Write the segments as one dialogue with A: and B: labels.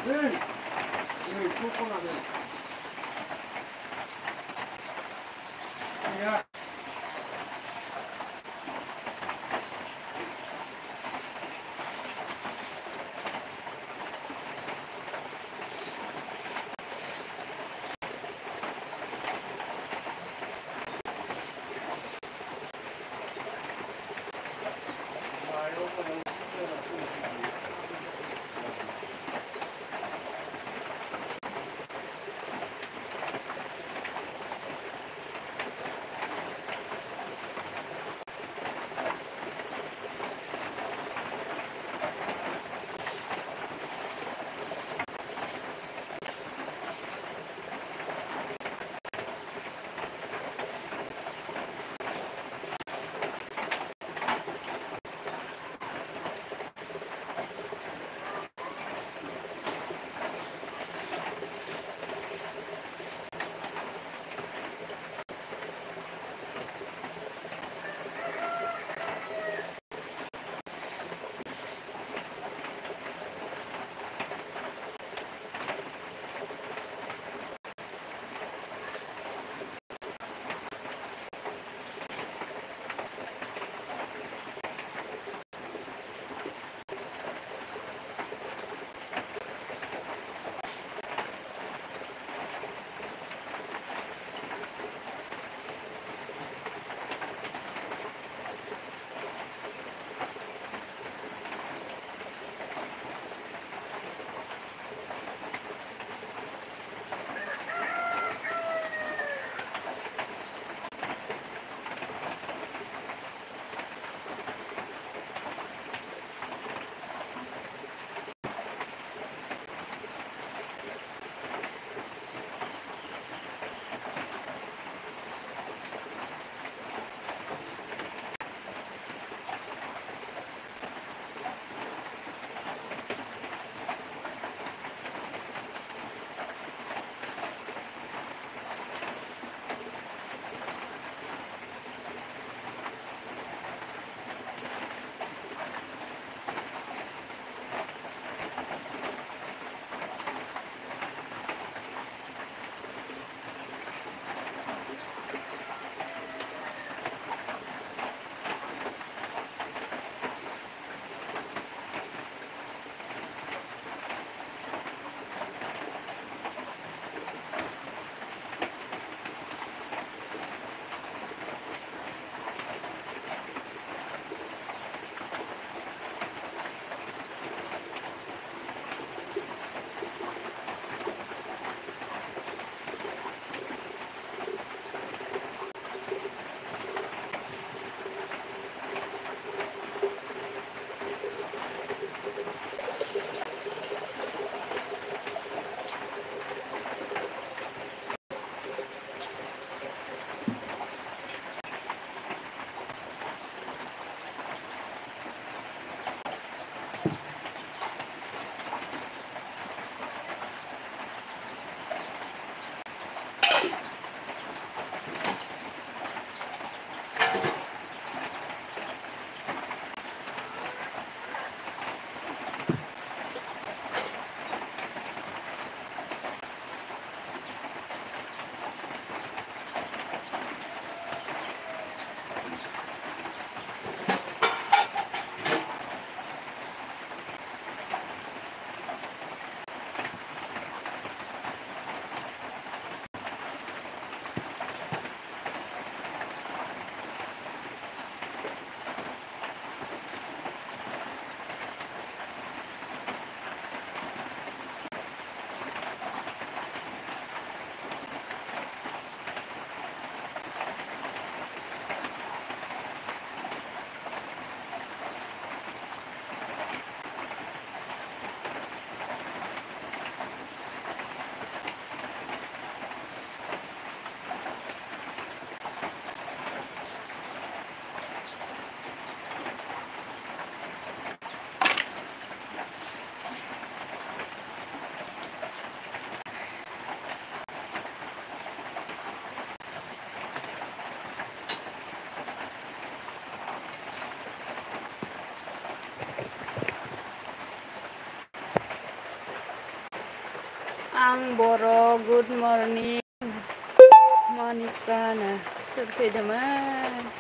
A: 네. 네, 코코넛은. 야.
B: आं बर' good morning मनिकानो सोर फैदोंमोन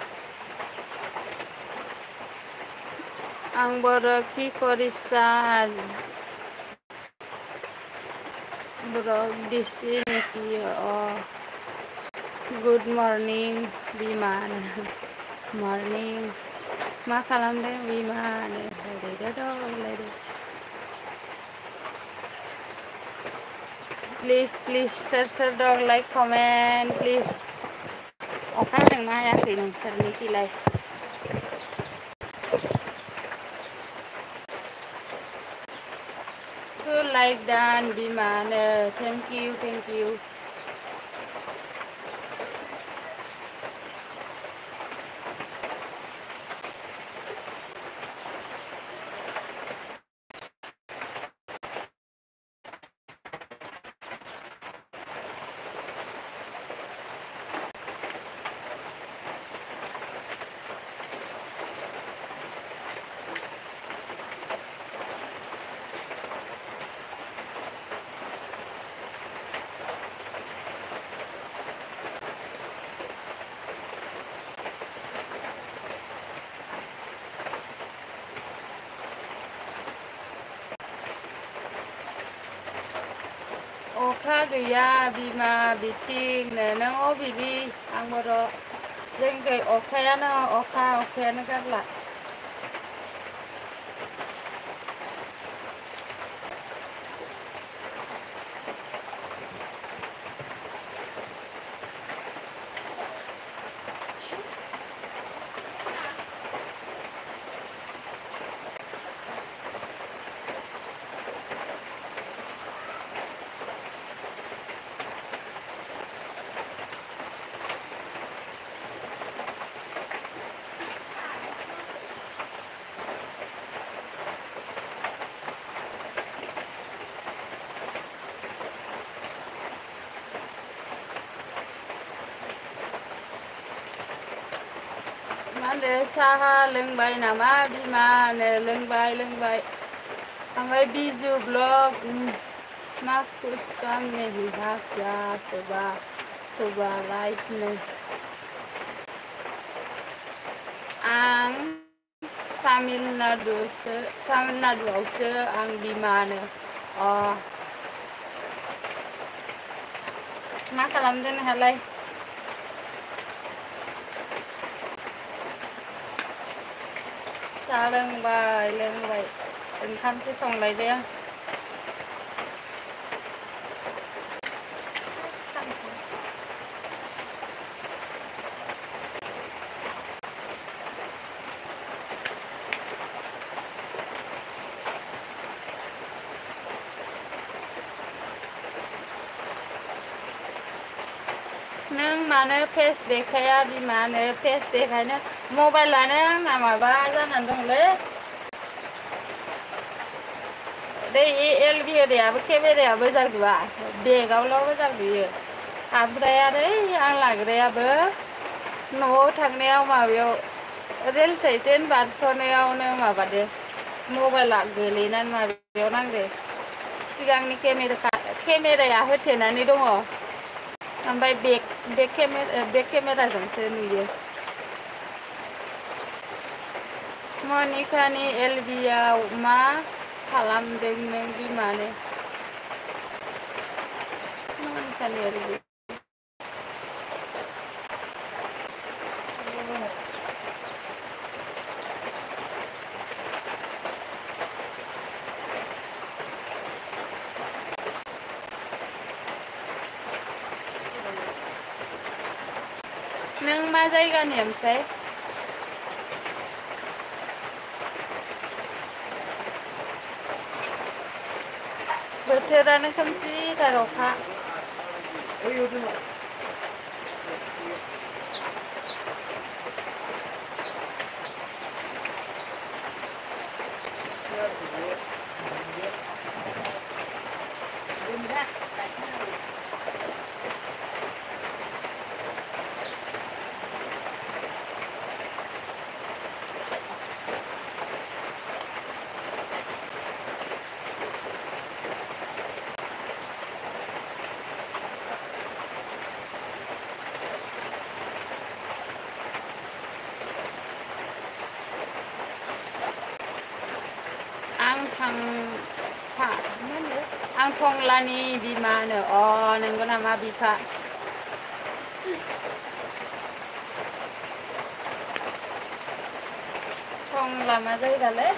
B: आं बर' कि करिसा बर' दिसि नेखि गुड मर्निं बिमान मर्निं मा खालामदों बिमान रायलायदो प्लिज सोर दं लाइक कमेन्ट प्लिज अखा हादोंना हायाखै नोंसोरनिखैलाय लाइक दान बिमानो थेंक इउ अखा गैया बिमा बिथिंनो नों अबेनि आं बर' जोंखै अखायानो गारला मा होनो साहा लोंबाय नामा बिमानो लोंबाय ओमफ्राय बिजु ब्लग मा कुछ काम नहीं है क्या सुबह लाइफ में आं तामिलनाडुआवसो आं बिमानो मा खालामदों नोंहालाय साहा लोंबाय ओंखामसो संलायबाय आं नों मानो फेस देखाया बिमानो फेस देखायनो मबाइलानो आंना माबा जानानै दंलै एलबिदायाबो केमेरायाबो जाजोबा बेगावल' जाजोबो ओमफ्राय आरो आं लाग्रायाबो न'आव थांनायाव माबायाव रेल साइटेन बारस'नायावनो माबादो मबाइला गोलैनानै माबायाव नांदो सिगांनि केमेराया होथेनानै दङ ओमफ्राय बेक केमेराजोंसो नुयो मनिकानि एलबिआव मा खालामदों नों बिमानो मनिकानि एलबि नों मा जायगानि ओमफ्राय बोथोरानो खोमसिथार अखा फंलानि बिमानो अ नंगौ नामा बिफा फंला मा जायगालै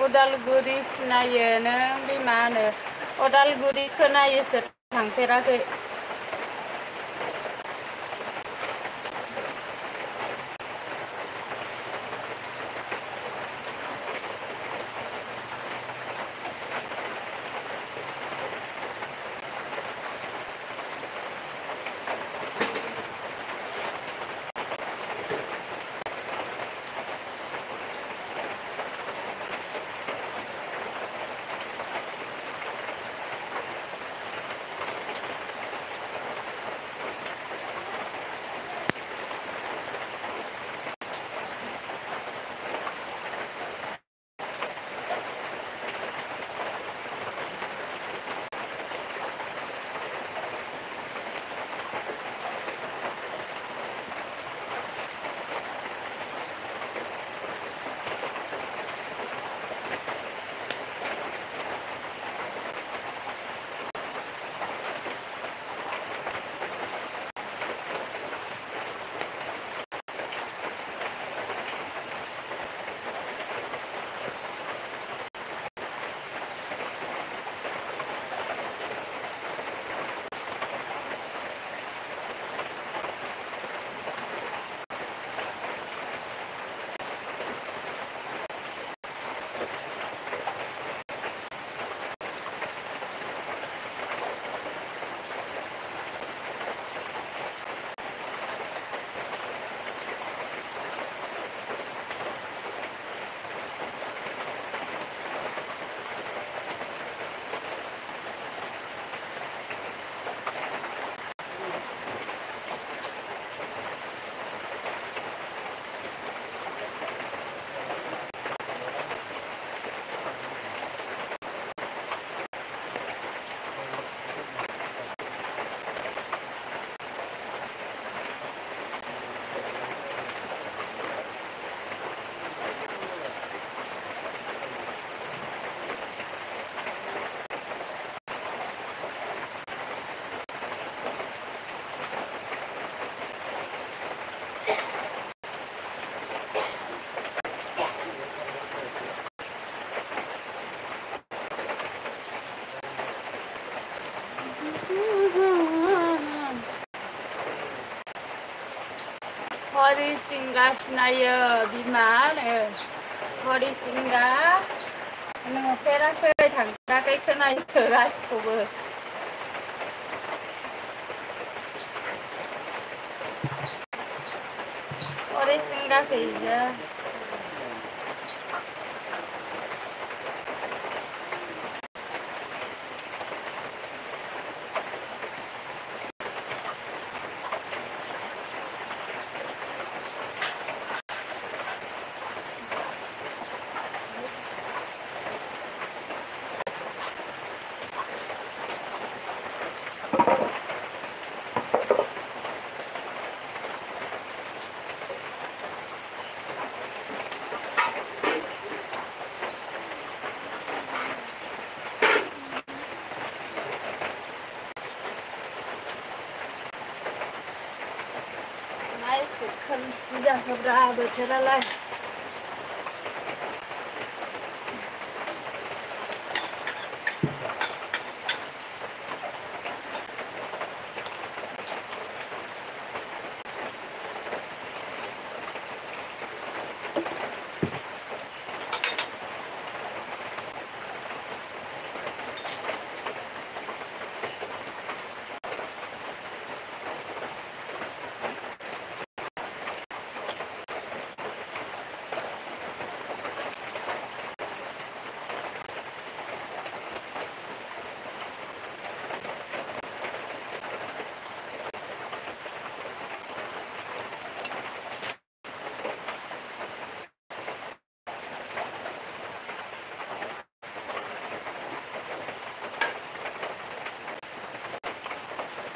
B: उदालगुरि सिनायो नों बिमा होनो उदालगुरि खोनायोसो थांफेराखै हरिसिंगा सिनायो बिमा होनो हरिसिंगा नुफेराखै थांफेराखै खोनायोसो गासिखौबो हरिसिंगा खैजा एसे खोमसि जाखोब्रा बोथोरालाय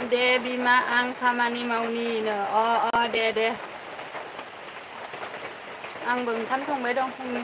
B: दे बिमा आं खामानि मावनिनो दे आंबो ओंखाम संबाय दं फुंनि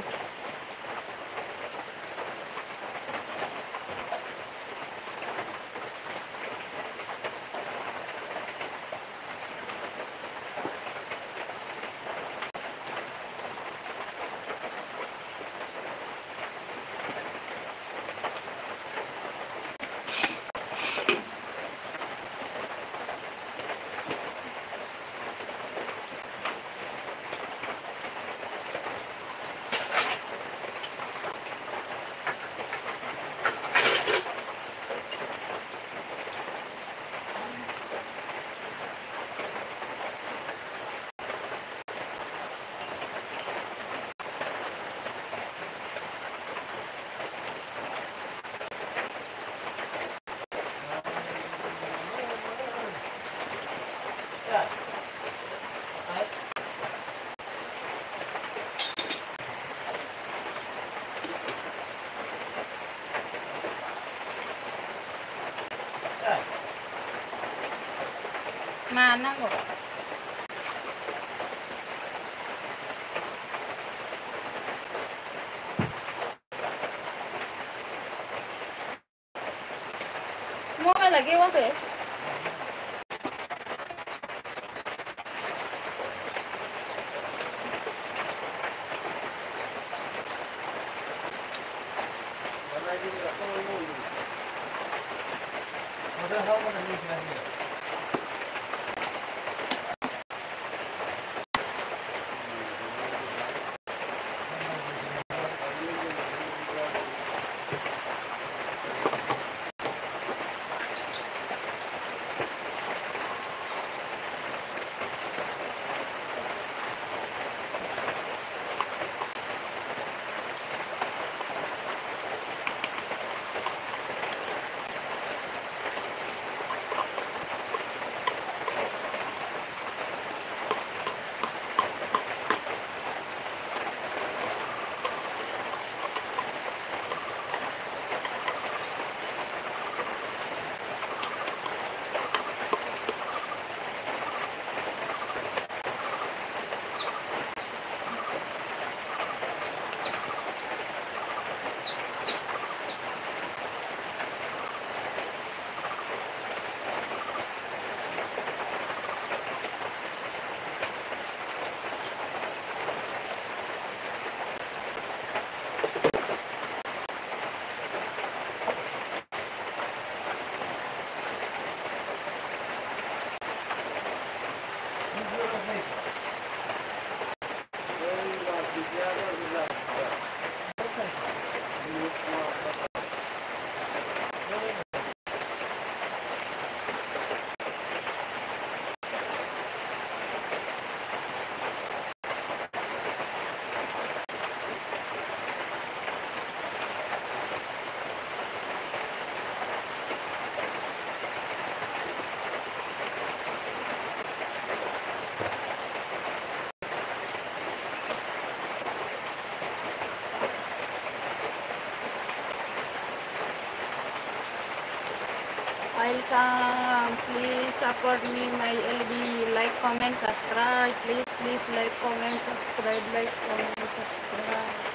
B: มานั่งบอกมั่วอะไรกี่วันเถอะWelcome, please support me my LB, like, comment, subscribe, please like, comment, subscribe, like, comment, subscribe.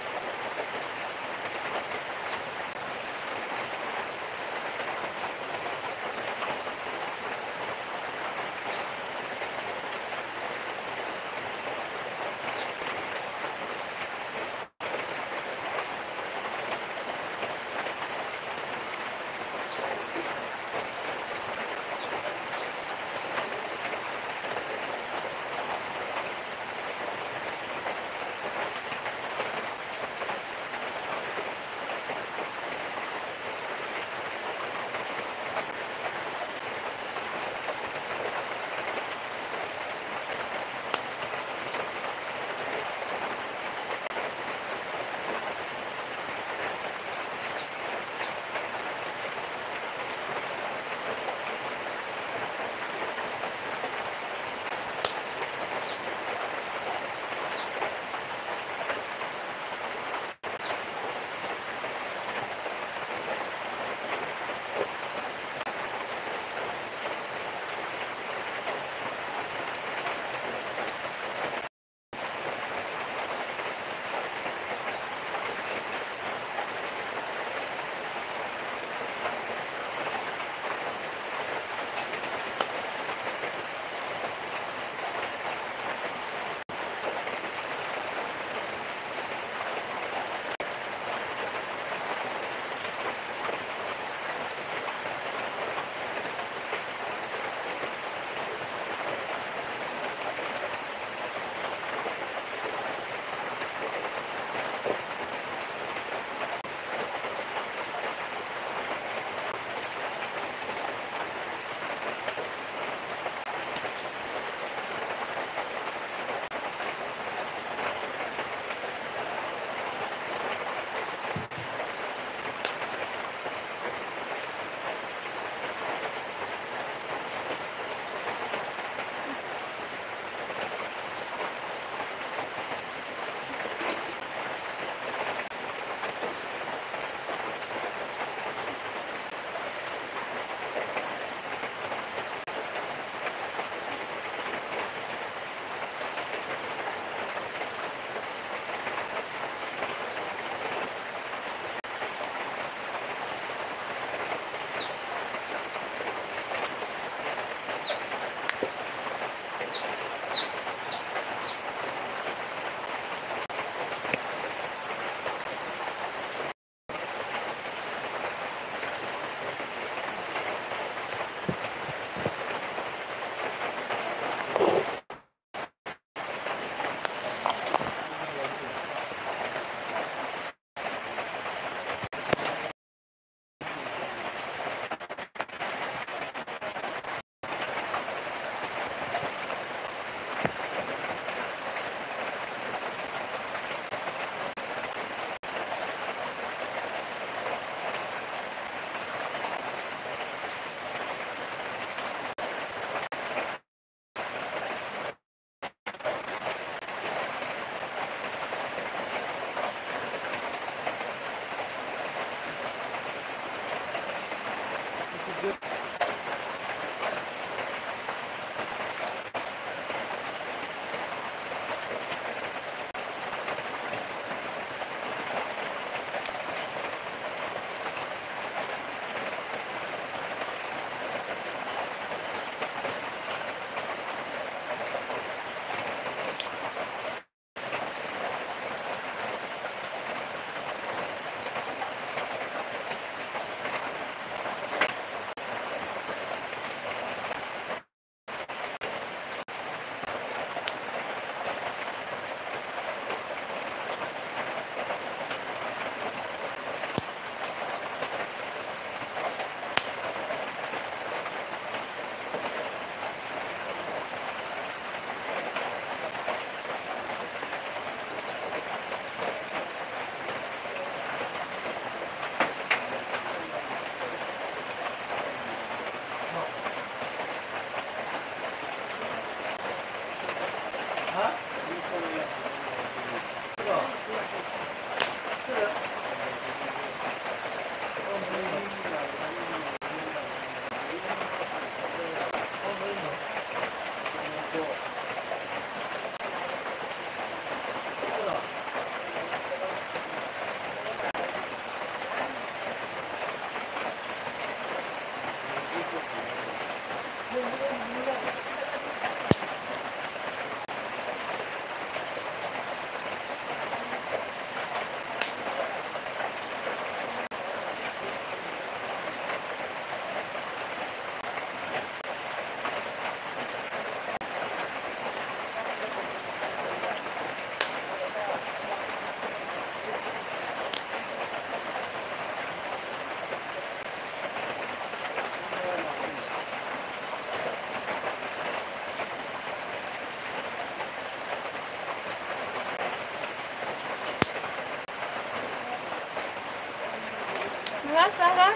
B: Salah.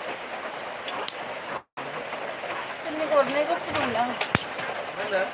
B: Sini gurnego fudundang.
A: Mana?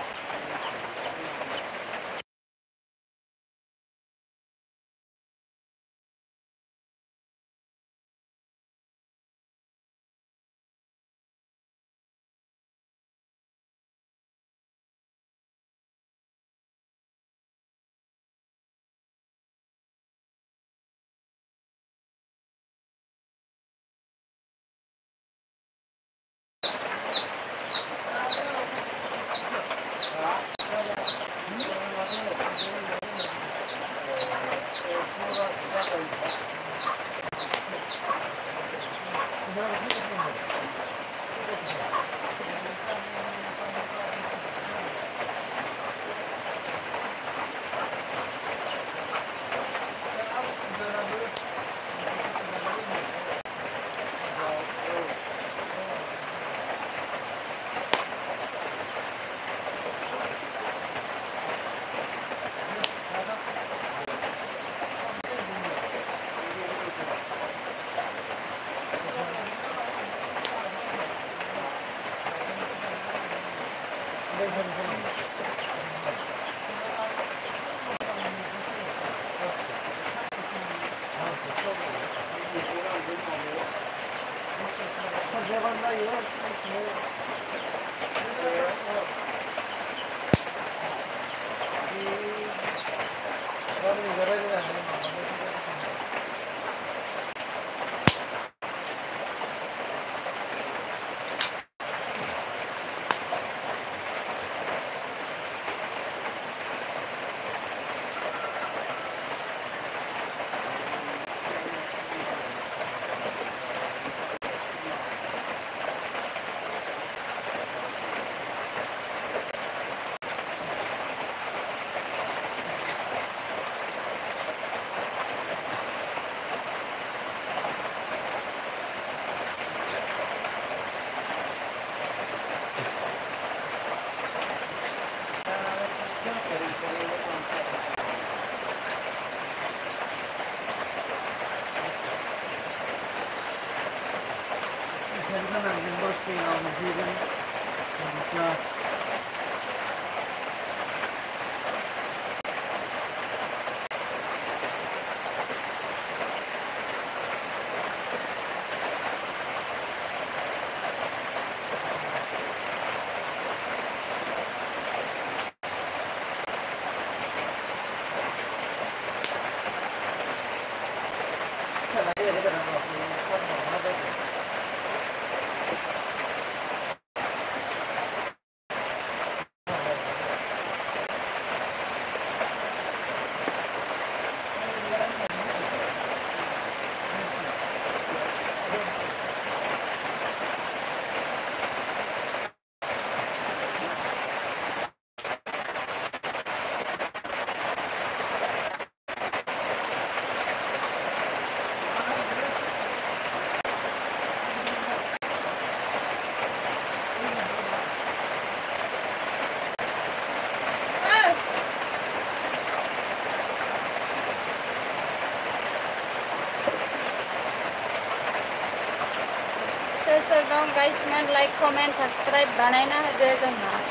B: So don't guys, man, like, comment, subscribe, banana, there's a man.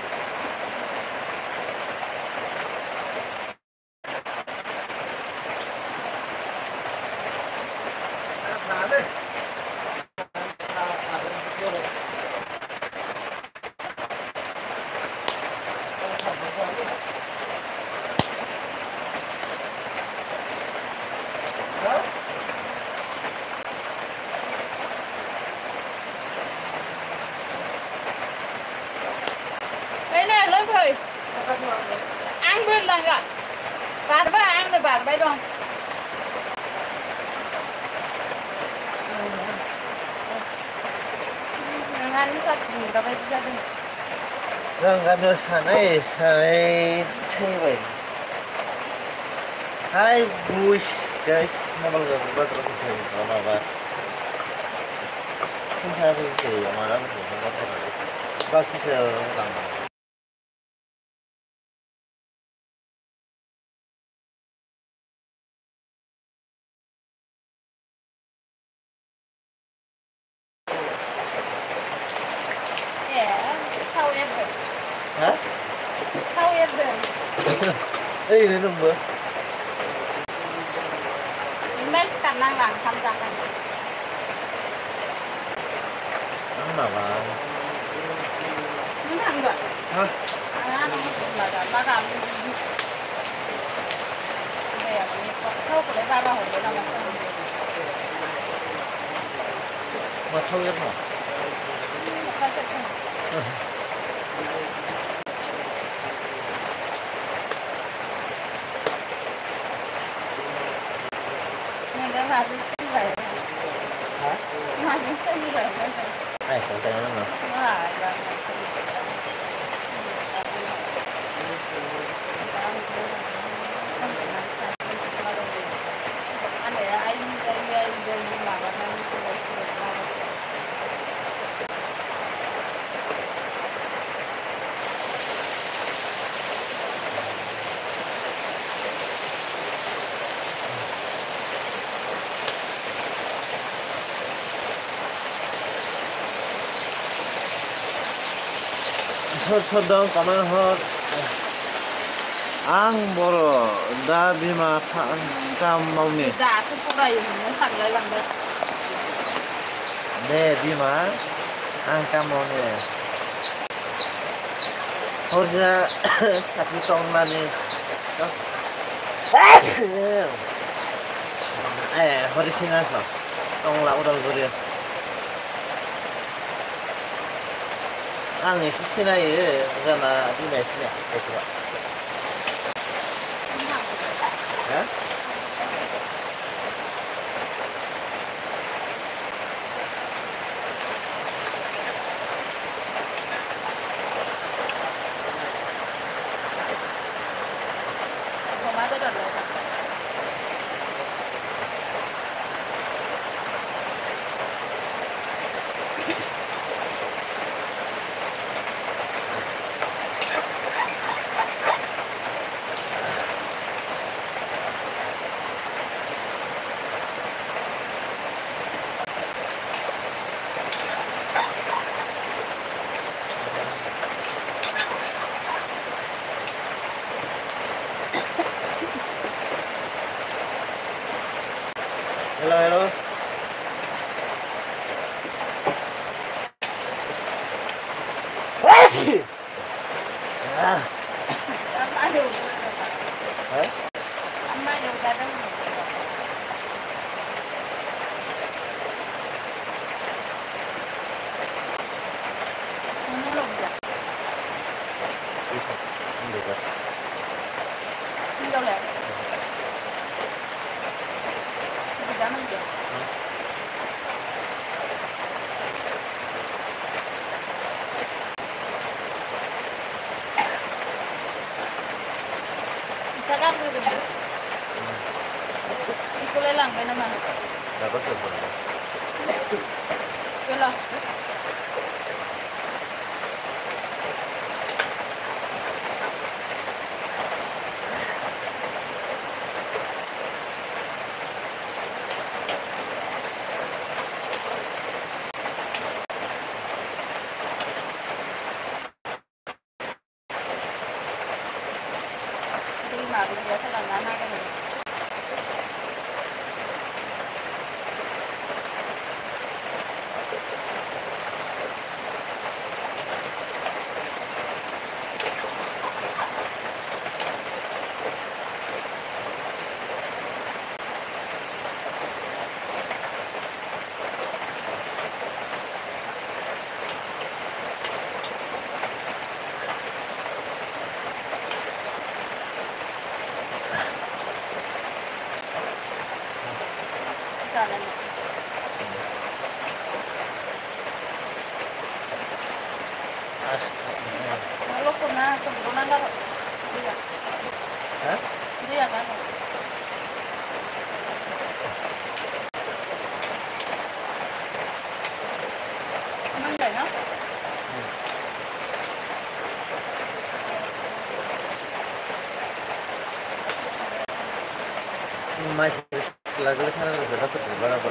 B: Ini lo boy, ang bilang nggak? Barba, ang the barba dong. Jangan sat, nggak baik jadi.
C: Gambar sanai cewek. Hai guys, mau gambar terus apa? Saya ini yang mana tuh? Pasti saya ओरैनो नोंबो
B: बेनिफ्राय सिखारनांला ओंखाम जाखांना
C: आं माबा
B: नों थांगोन
C: हा
B: थाङा नों बागा दे थावखौलाय बारा हरबाय नामा
C: मा थाव एरनो
B: नोंलाय माजों सोलिबाय
C: हा
B: माजों सोलिबाय
C: आइखौ जाया नामा सोर दं कमेन्ट हर आं बर' दा बिमा काम मावनि
B: दासो फरायो नोङो सानलायलांबाय
C: दे बिमा आं काम मावनि हरजा साथि संनानै हरिसिङासो टंला उदालगुरि आं एसे सिनायो जाना बिमाया सिनाया गथ'आ हा
B: अमा बेदरलाय
C: hello hello
B: Amma yung dadang mo. Manulog ka.
C: Hindi ka.
B: Hindi daw lang. Hindi naman ka. Isa ka po dito. Ikulay lang, gano'n naman.
C: Dapat ka ba?
B: Wala. Hindi mabigyan sa lang na ganun. Sana na. Malo ko na. Tumbunan ka. Hindi ka.
C: Ha?
B: Hindi ka. Manday na?
C: Mas lagi sana dapat berapa?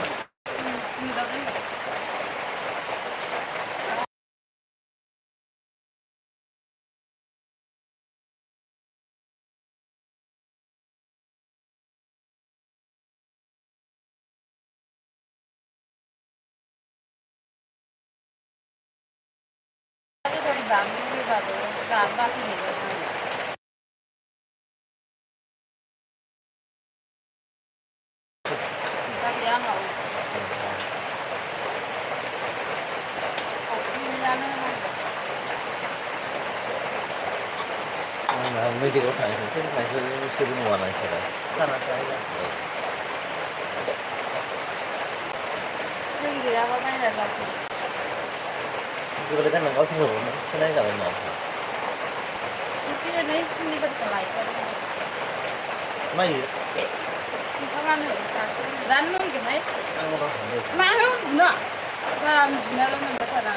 B: दानो लुबैबाबो दानो बाफैनाय जादों। दा बे आंनाव खावसेयानो नांगौ।
C: आंना मेडिकेलाव थांनायखायसो सोरबो नुवा नोंसोरा खाना जाहैबाय
B: जों गैयाबा बायना जाफै।
C: बिदिबालाय गानना गावसोर हरो सिनाय जाबाय नामा
B: एसे एनै सिनिफोरखौ लायगोन।
C: मायो
B: ओंखामानो दासो जानो नांगोनहाय।
C: आंनाव थांदों
B: मानो उन्दुनो बारा उन्दुनायल' मोनबाय थाना।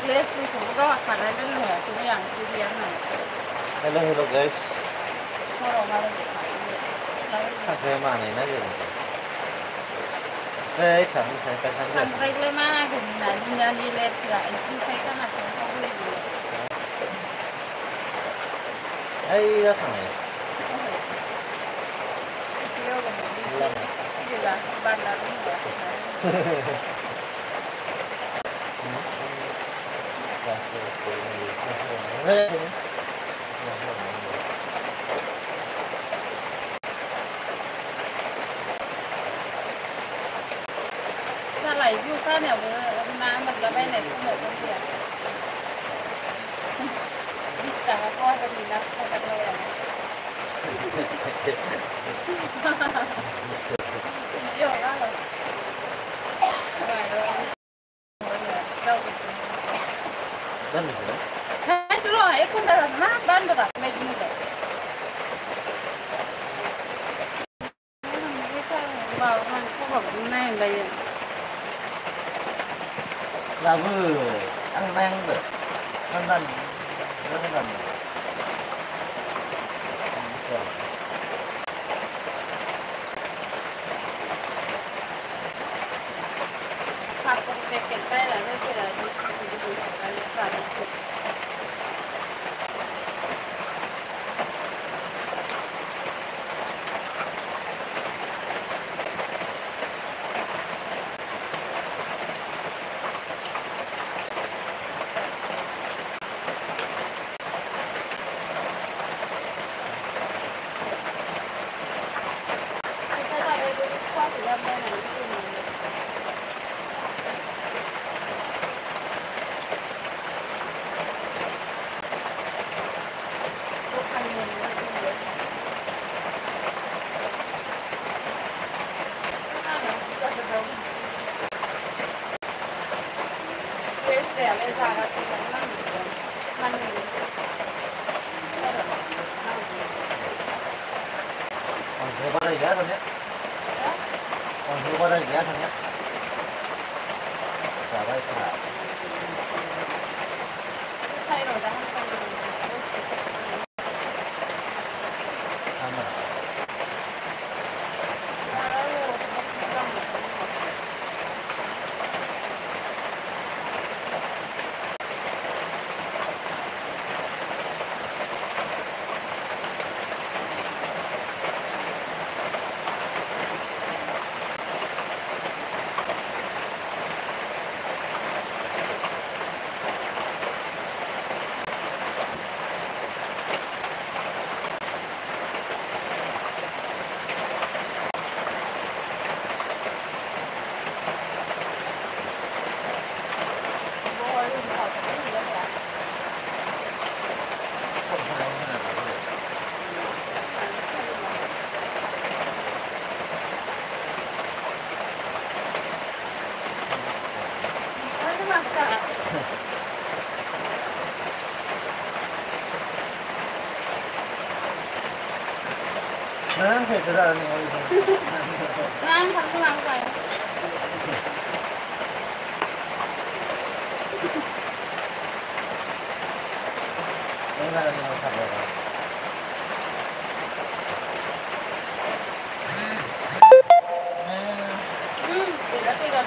B: लेस्रिखौबो गावहा खानाय दोननो हायाखै आं ओंख्रि गैया होननानै।
C: हेल' गाइस
B: हराव मालायखौ खानाय
C: खांख्राइया मानै नागिरदों ओइ खांख्राइ
B: खांख्राइखौलाय मा नांगोन होननानै लेथ्रा एसेनिफ्राय गाना खांख्राइ होलायगोन।
C: ओइया थांनाय
B: सिबिला बारनानै जालाय जिउ खानायावबो ना मोनलाबायनाय समावबो गैया। 20 थाखा फवाफोरनि ना फिसाफोरलाबायानो। बिदि हरा आरो एक घन्टा मा बान्दा गाखोनाय दिनैलाय माबा मानसि सभाबखौनो नायनोबायो।
C: लाबो आं नायहांदो गाननानै
B: Pakai paket bayaran sudah di sana sih. Kita sampai dulu kuat sudah bayaran itu.
C: बाराय गैया थांनाया बाराय गैया थांनाया जाबाय था Nah, saya sudah nih.
B: Nah, satu langkah.
C: Ini ada yang sabar.
B: Tidak tidak.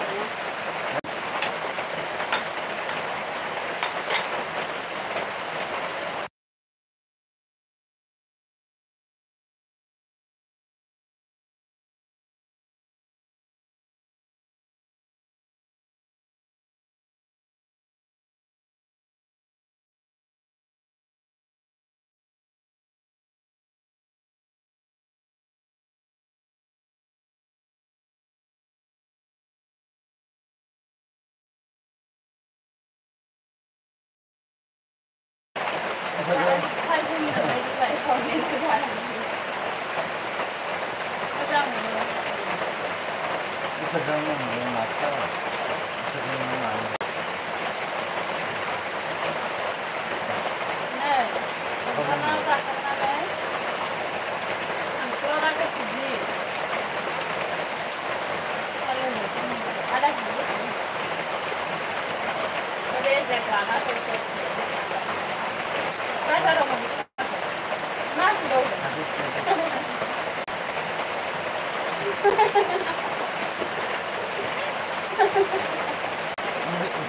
B: 살균이 라이크 코멘트 하는 화장은
C: 사장은 너무 많다. 사장은 많아.
B: 네, 하나가 하나네. 안 들어가겠지. 알아주지. 그래서 가나 볼수 나가러 가면 나 들어오고.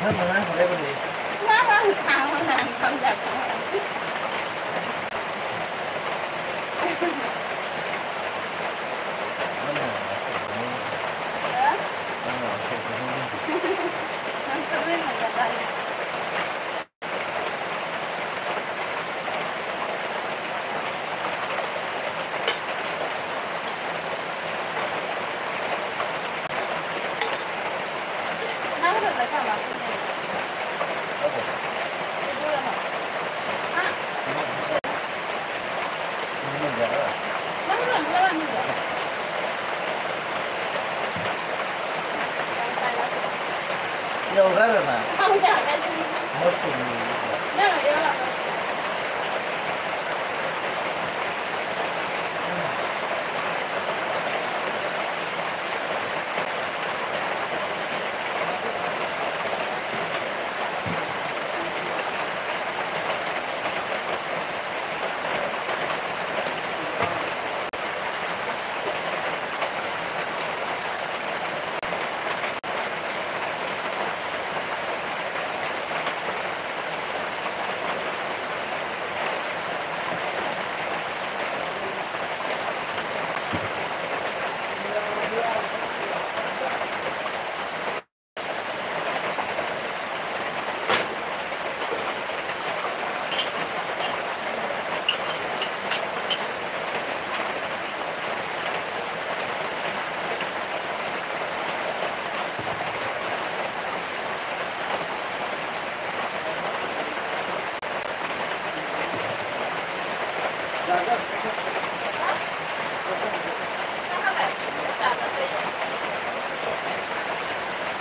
C: Thân mà phải đây đi.
B: Nó thao nó không được. Nó không biết mình là đây. Nó được là sao mà?
C: Đâu ra rồi mà.
B: Không chả cái gì.
C: Mất cùng.
B: Nó là yêu là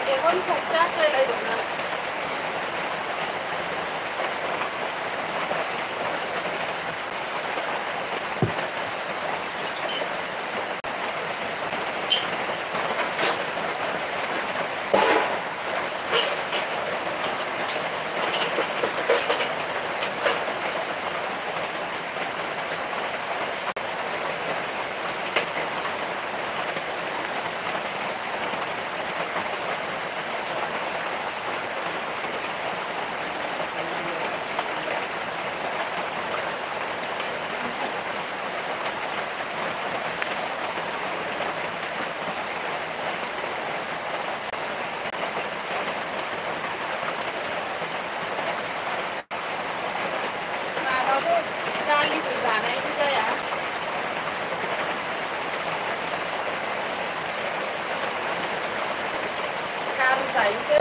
B: 이건 복사해야 되나? Đang đi từ giả này đi chơi à? Cam phải chứ.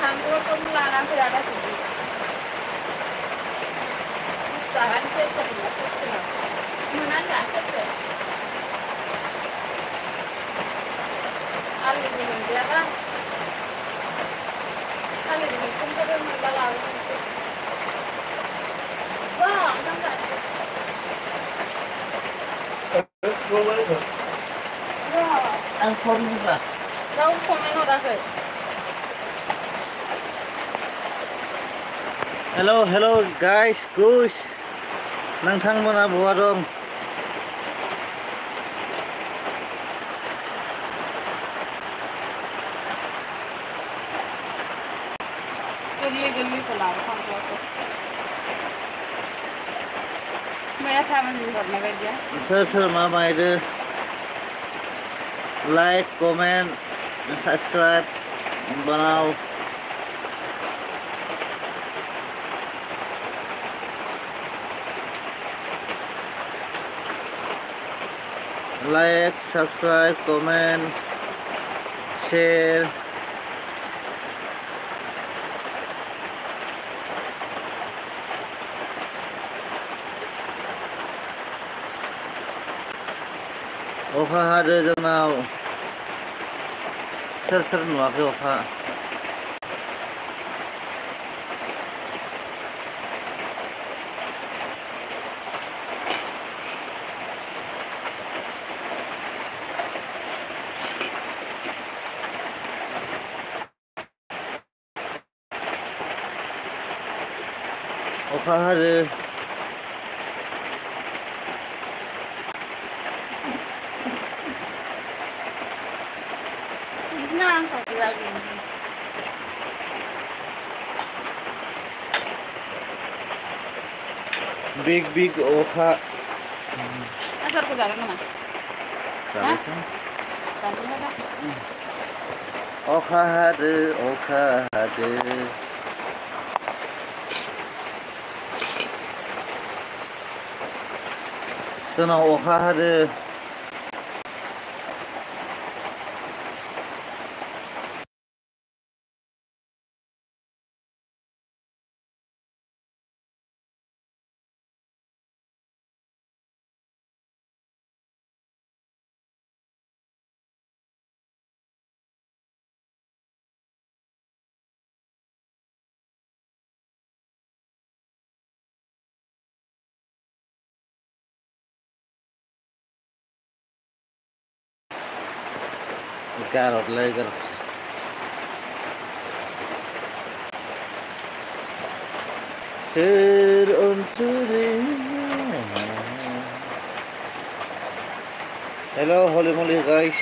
B: Hàng của công là đang chơi đã chuẩn bị. Sáng sẽ chuẩn bị sắp sửa. Mình ăn đã sắp sửa. Ăn thì mình biết á. Ăn thì mình không có đơn mình đã làm. Vâng, không phải.
C: Vô với được.
B: Vâng.
C: Ăn không như vậy.
B: Đâu không anh ngồi ra rồi.
C: Hello, hello guys, guys. नोंथांमोना बहा दं?
B: गली को लाओ हम को मैं था मन करने लग गया
C: सोर मा बायदो लाइक कमेंट सब्सक्राइब बनाओ लाइक सब्सक्राइब कमेंट शेयर अखा हादो जोंनाव सोर सोर नुवाखै अखा अखा हादो
B: बिदिनो नांखागौ आरो
C: बिग अखा
B: आसारखौ जागोन नामा?
C: जाबायसो
B: जागोन ना?
C: अखा हादो अखा हादो जोंनाव अखा हादो गारहरलाय गारहर सोर अनसुलि हेल' हलि मलि गाइस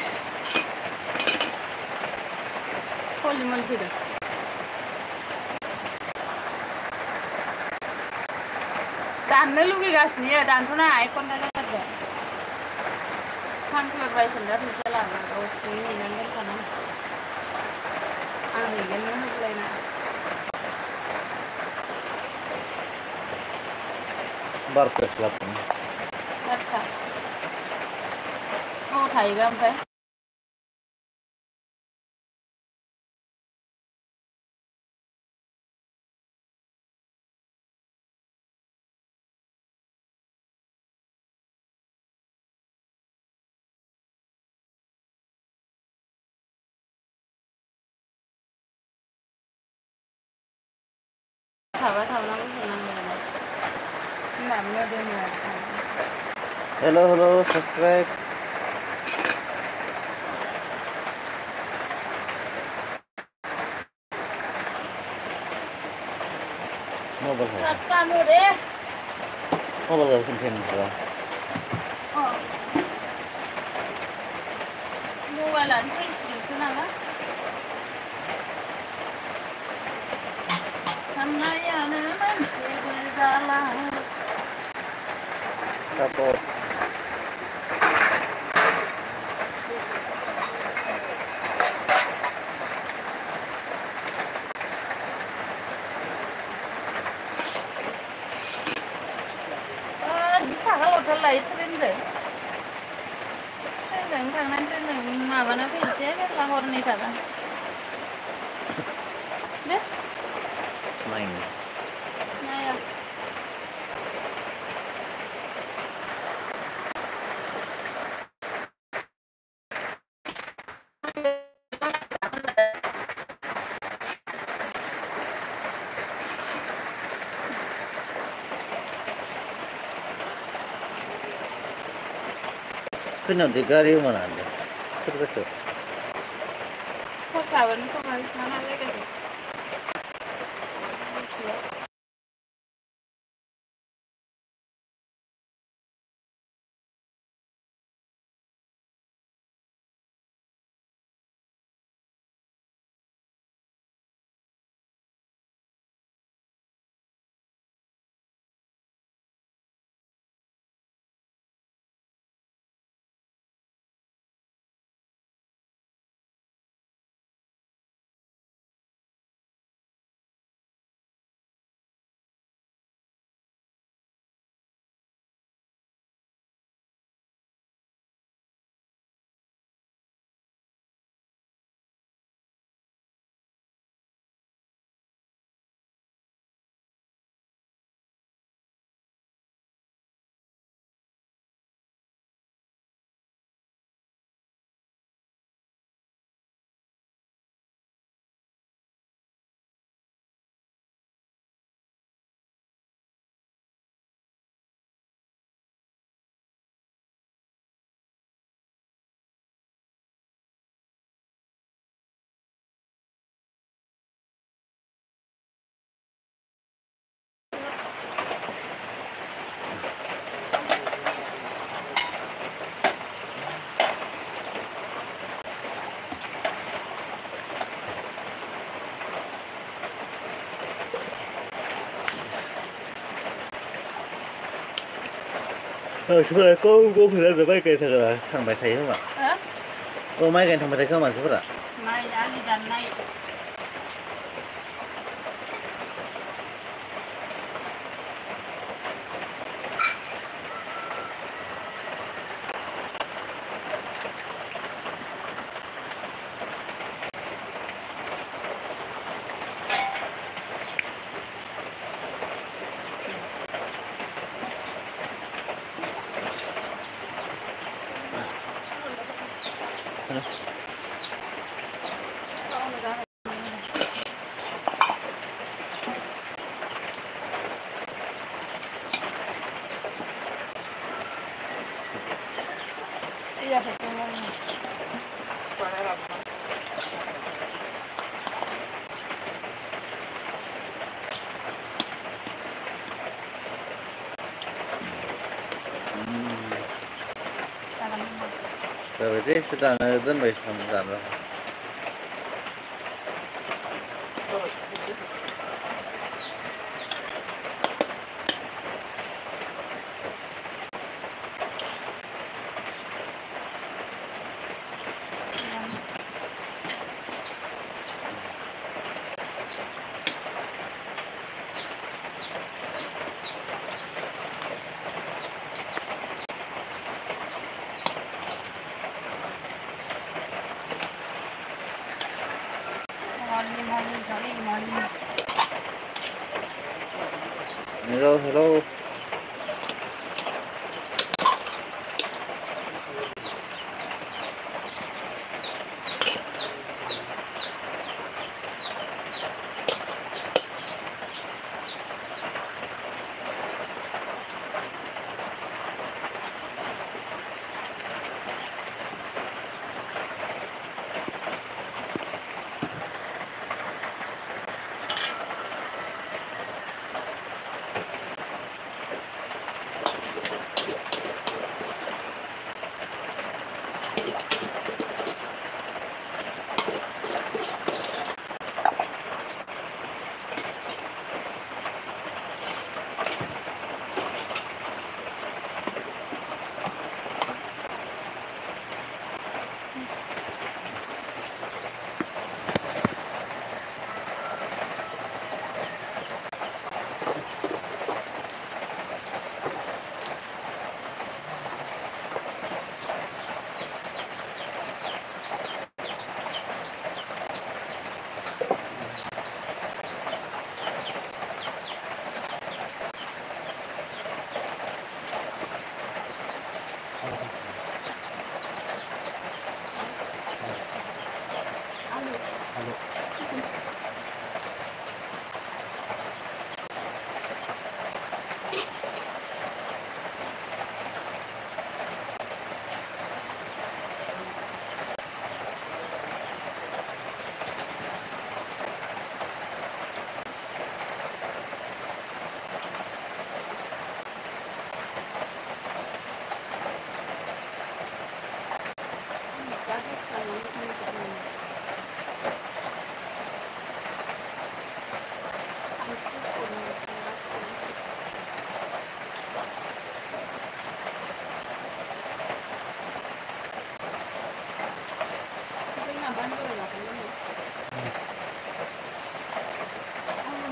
B: हलिमन फैदों दाननो लुगैगासिनो दानथ'नो हाया कन्टेक्ट जाथारदों फांक्लर बायसोन्दा फैसा लागोन गावखौनो नेनानै दोनखाना आं हैगोन नों होलायना
C: बार'थासो लाबोगोन
B: आदसा औ थायोगा ओमफ्राय थाबा थाबोनांगौ होनांगौ होननानै दोनो
C: हेल' हेल' साबसक्राइब मबाइल
B: कानो रे
C: मबाइल खोन्थाया
B: मबाइलानो फैसिगोनसो नामा साननायानो मोनसेबो जाला
C: सापर्ट
B: थाखाल'थ' लायो ट्रेनजों थांनानै ट्रेनजों माबाना फैनोसै मेरला हरनै थाबा दे
C: नायनो
B: नाया
C: फैनायाव गारि मोना सोरबासो
B: हरखाबानो खोमा बिसिना जायगासो
C: मानसिफोरा गफिना माइ गायनो थांबाय थायो खोमा माइ गायनो थांबाय थायो खोमा मानसिफोरा
B: माइ आलि दाननाय iya betul
C: berarti sudah nonton baik sama sama
B: morning.
C: hello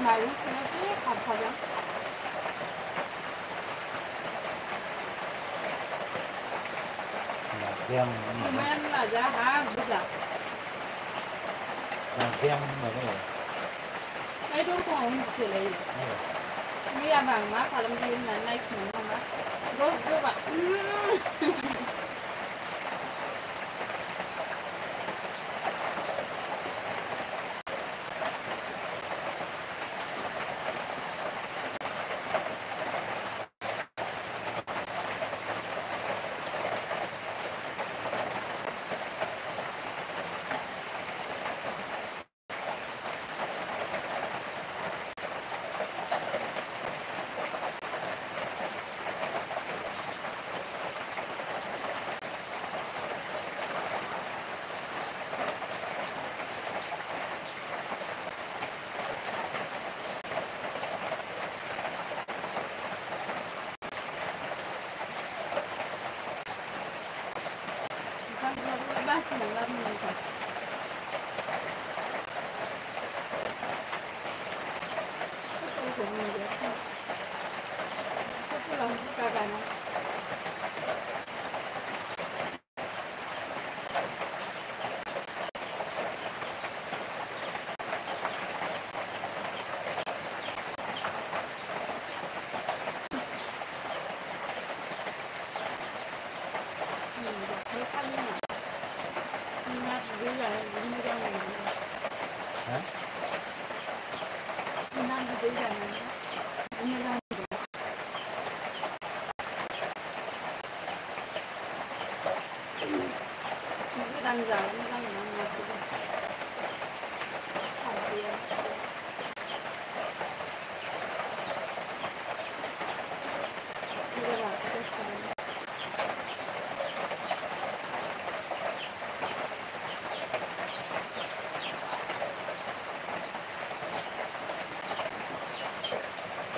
B: Mày nó biết học thật lắm.
C: Kem
B: Men là giá há bây giờ.
C: kem mà cái này
B: Cái đó không xử lý. Bây giờ bằng má phải làm gì là này cũng không má. Đó các bạn. 가시는 겁니다. 그쪽으로 보는 게 그쪽으로 가가나.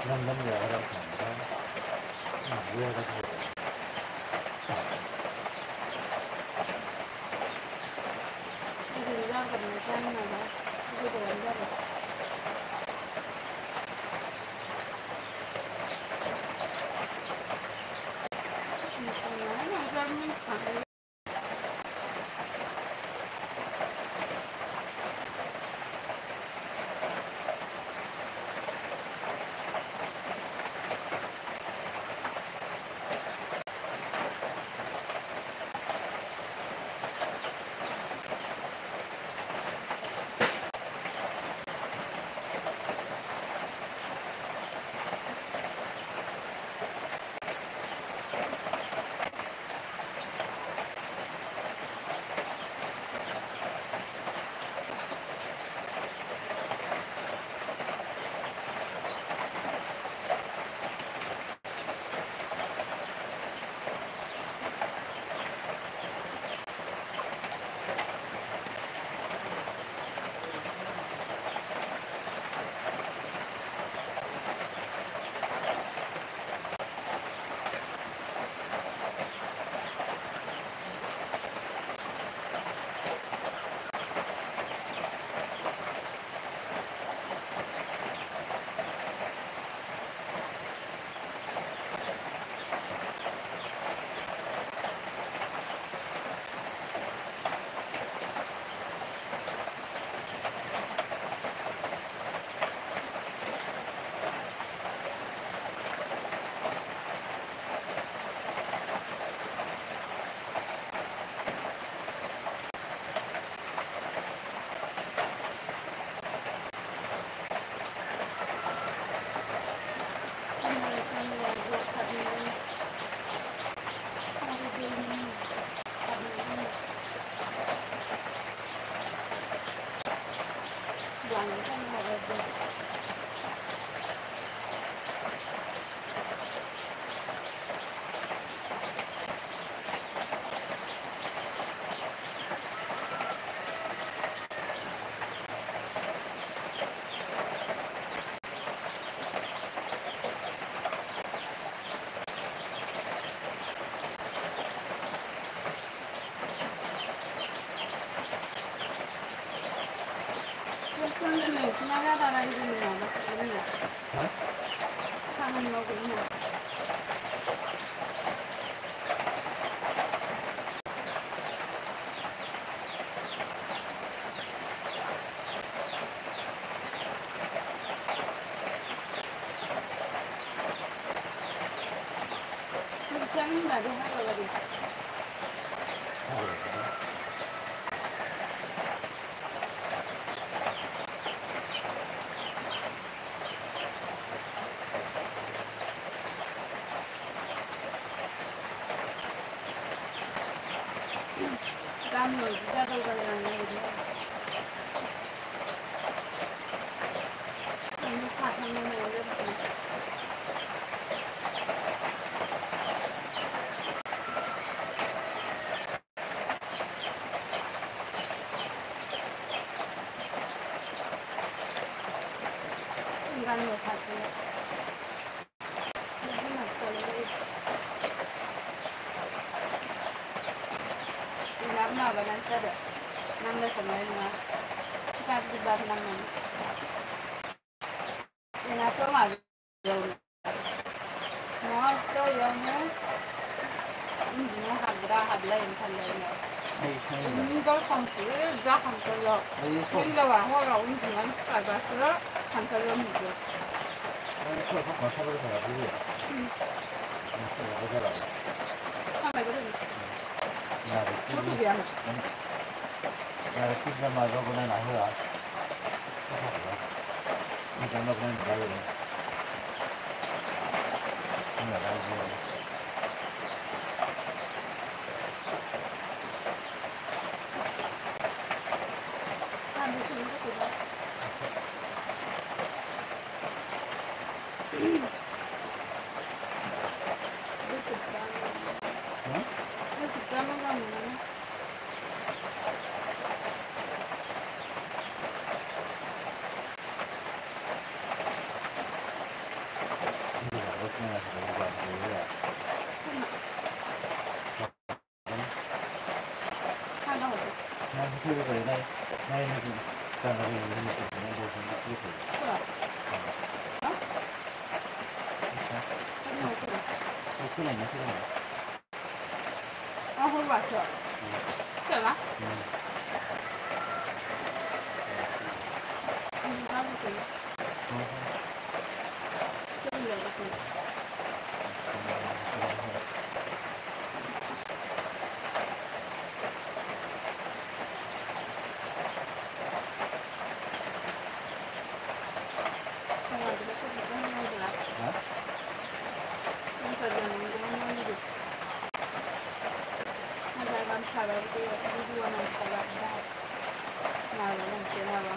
C: 남녀랑 강가 무해가지고
B: 지나가다가 이러는 거 맞거든요. 사는 거군요. 장인가도 하고 그래. 감을 잡을 거라는 얘기야. 너무 사탕을 먹었어. 인간을 가지고 무슨 없어요. 남나 माबानानैसो आरो नांलाय खमलाय नङा गाज्रि बार नांनानै जोंनाथ' माबायाव मस्त' इयावनो उन्दुनो हाबग्रा हाबलायनो सानलायनाय गाव खांखो जाखांखोल' हिनजावा हराव उन्दुनानै सिखारबासो खांखोल' नुगोन खामायबो रोङो गथ' गैयामोन
C: Kita malu guna nak hura. Kita malu guna bayu ni. Ini bayu.
B: Ambil sini tu juga. Dia suka mana?
C: Chưa về đây, đây là gì? Toàn là vì mình sử dụng đồ thì nó chưa thử. Cái này nó thế này.
B: Không phải sợ. Sợ lắm. Sao vậy? Chưa được rồi.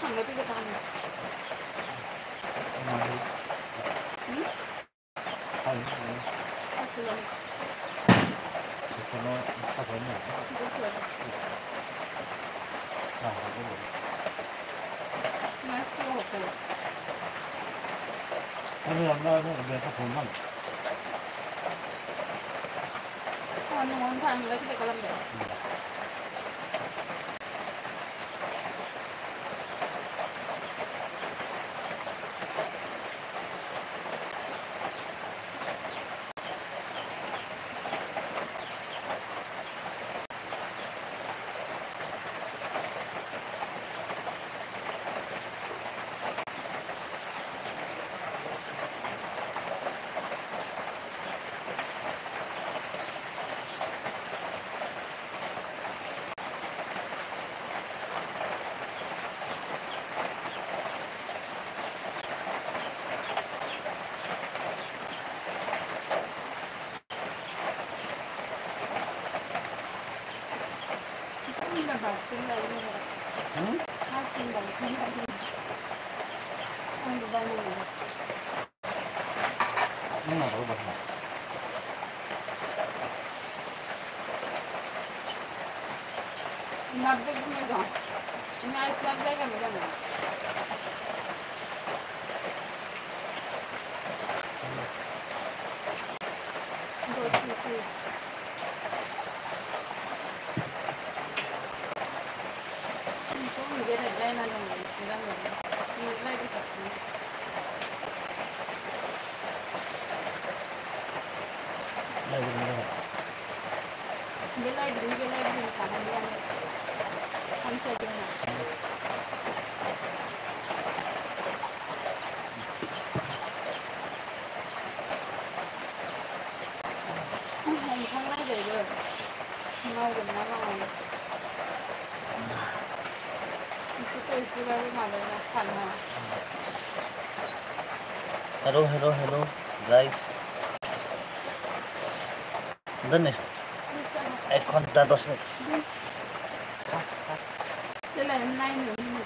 B: Sampai tiga tahun. Asal.
C: Kalau apa ni? Ini anda ni biasa pulang.
B: Orang orang lagi di kolam dia. Batin lagi ni. Batin batin lagi. Ang bangun ni.
C: Ini apa bahasa?
B: Nabdek ni dah. Ini ais nabdek kan macam ni. Dua sisi. Dia ada lain ada ni, sedang ni. Ini lagi satu.
C: Lagi mana?
B: Bila beli tangan dia ni. Sampai dia ni. Không lấy về được. Mau gần nó mau.
C: Hello guys. Done. 1 ঘন্টা 10 minute.
B: Đây là hôm nay mình đi một